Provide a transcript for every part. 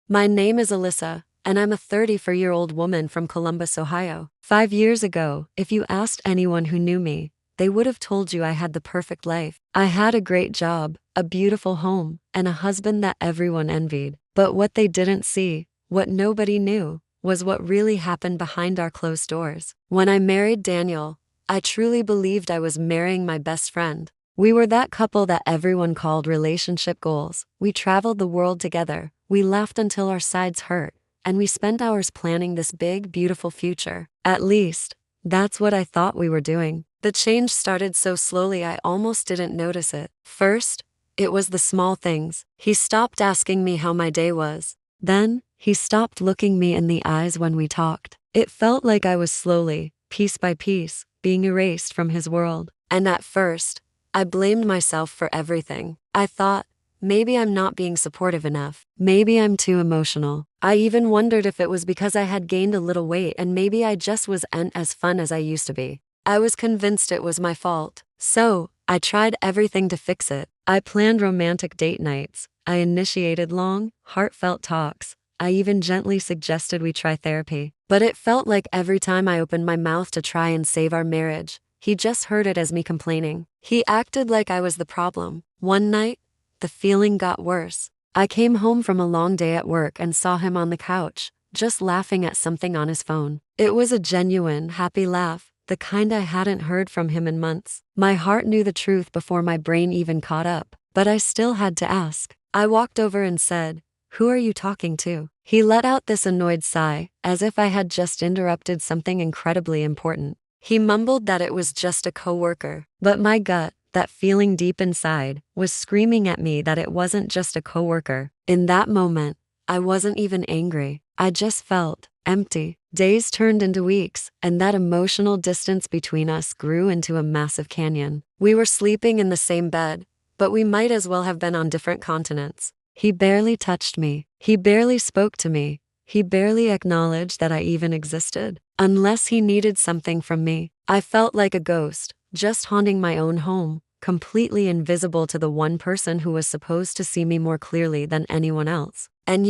My name is Alyssa, and I'm a 34-year-old woman from Columbus, Ohio. 5 years ago, if you asked anyone who knew me, they would have told you I had the perfect life. I had a great job, a beautiful home, and a husband that everyone envied. But what they didn't see, what nobody knew, was what really happened behind our closed doors. When I married Daniel, I truly believed I was marrying my best friend. We were that couple that everyone called relationship goals. We traveled the world together, we laughed until our sides hurt, and we spent hours planning this big, beautiful future. At least, that's what I thought we were doing. The change started so slowly I almost didn't notice it. First, it was the small things. He stopped asking me how my day was. Then, he stopped looking me in the eyes when we talked. It felt like I was slowly, piece by piece, being erased from his world. And at first, I blamed myself for everything. I thought, maybe I'm not being supportive enough. Maybe I'm too emotional. I even wondered if it was because I had gained a little weight and maybe I just wasn't as fun as I used to be. I was convinced it was my fault. So, I tried everything to fix it. I planned romantic date nights. I initiated long, heartfelt talks. I even gently suggested we try therapy. But it felt like every time I opened my mouth to try and save our marriage, he just heard it as me complaining. He acted like I was the problem. One night, the feeling got worse. I came home from a long day at work and saw him on the couch, just laughing at something on his phone. It was a genuine, happy laugh, the kind I hadn't heard from him in months. My heart knew the truth before my brain even caught up, but I still had to ask. I walked over and said, "Who are you talking to?" He let out this annoyed sigh, as if I had just interrupted something incredibly important. He mumbled that it was just a coworker, but my gut, that feeling deep inside, was screaming at me that it wasn't just a coworker. In that moment, I wasn't even angry. I just felt empty. Days turned into weeks, and that emotional distance between us grew into a massive canyon. We were sleeping in the same bed, but we might as well have been on different continents. He barely touched me. He barely spoke to me. He barely acknowledged that I even existed. Unless he needed something from me, I felt like a ghost, just haunting my own home, completely invisible to the one person who was supposed to see me more clearly than anyone else. And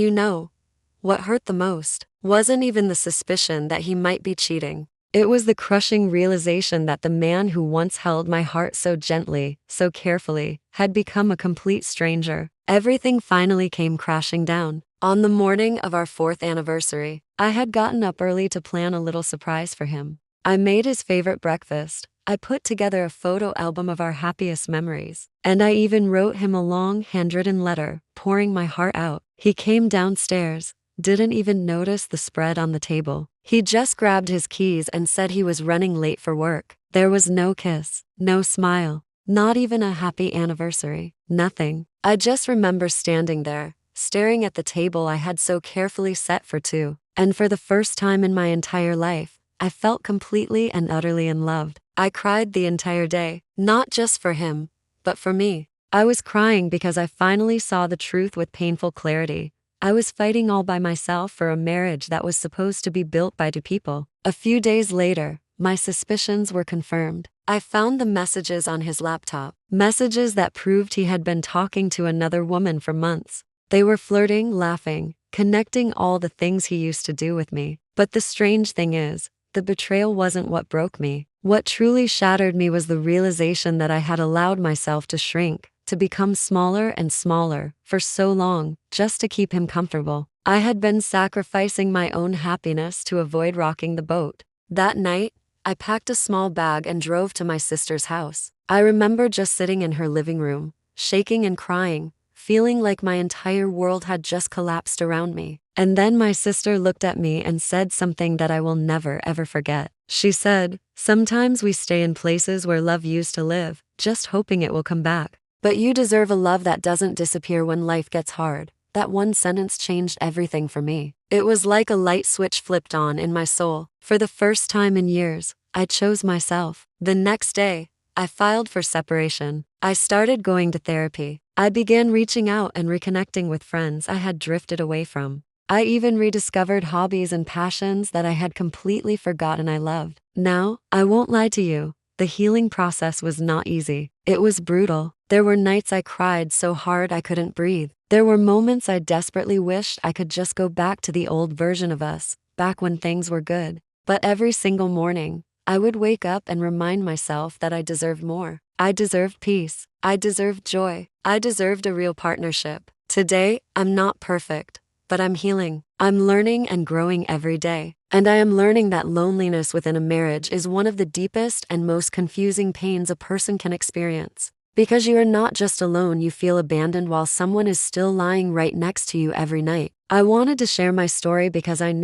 what hurt the most wasn't even the suspicion that he might be cheating. It was the crushing realization that the man who once held my heart so gently, so carefully, had become a complete stranger. Everything finally came crashing down. On the morning of our 4th anniversary, I had gotten up early to plan a little surprise for him. I made his favorite breakfast. I put together a photo album of our happiest memories. And I even wrote him a long, handwritten letter, pouring my heart out. He came downstairs, didn't even notice the spread on the table. He just grabbed his keys and said he was running late for work. There was no kiss, no smile, not even a happy anniversary. Nothing. I just remember standing there, staring at the table I had so carefully set for two. And for the first time in my entire life, I felt completely and utterly in love. I cried the entire day, not just for him, but for me. I was crying because I finally saw the truth with painful clarity. I was fighting all by myself for a marriage that was supposed to be built by two people. A few days later, my suspicions were confirmed. I found the messages on his laptop, messages that proved he had been talking to another woman for months. They were flirting, laughing, connecting all the things he used to do with me. But the strange thing is, the betrayal wasn't what broke me. What truly shattered me was the realization that I had allowed myself to shrink, to become smaller and smaller, for so long, just to keep him comfortable. I had been sacrificing my own happiness to avoid rocking the boat. That night, I packed a small bag and drove to my sister's house. I remember just sitting in her living room, shaking and crying, feeling like my entire world had just collapsed around me. And then my sister looked at me and said something that I will never ever forget. She said, "Sometimes we stay in places where love used to live, just hoping it will come back. But you deserve a love that doesn't disappear when life gets hard." That one sentence changed everything for me. It was like a light switch flipped on in my soul. For the first time in years, I chose myself. The next day, I filed for separation. I started going to therapy. I began reaching out and reconnecting with friends I had drifted away from. I even rediscovered hobbies and passions that I had completely forgotten I loved. Now, I won't lie to you, the healing process was not easy. It was brutal. There were nights I cried so hard I couldn't breathe. There were moments I desperately wished I could just go back to the old version of us, back when things were good. But every single morning, I would wake up and remind myself that I deserved more. I deserved peace. I deserved joy. I deserved a real partnership. Today, I'm not perfect, but I'm healing. I'm learning and growing every day. And I am learning that loneliness within a marriage is one of the deepest and most confusing pains a person can experience. Because you are not just alone, you feel abandoned while someone is still lying right next to you every night. I wanted to share my story because I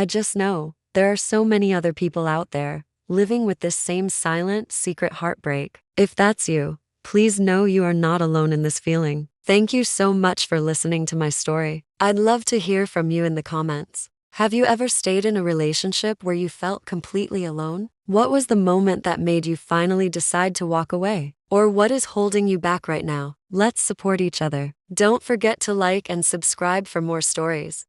just know, there are so many other people out there living with this same silent, secret heartbreak. If that's you, please know you are not alone in this feeling. Thank you so much for listening to my story. I'd love to hear from you in the comments. Have you ever stayed in a relationship where you felt completely alone? What was the moment that made you finally decide to walk away? Or what is holding you back right now? Let's support each other. Don't forget to like and subscribe for more stories.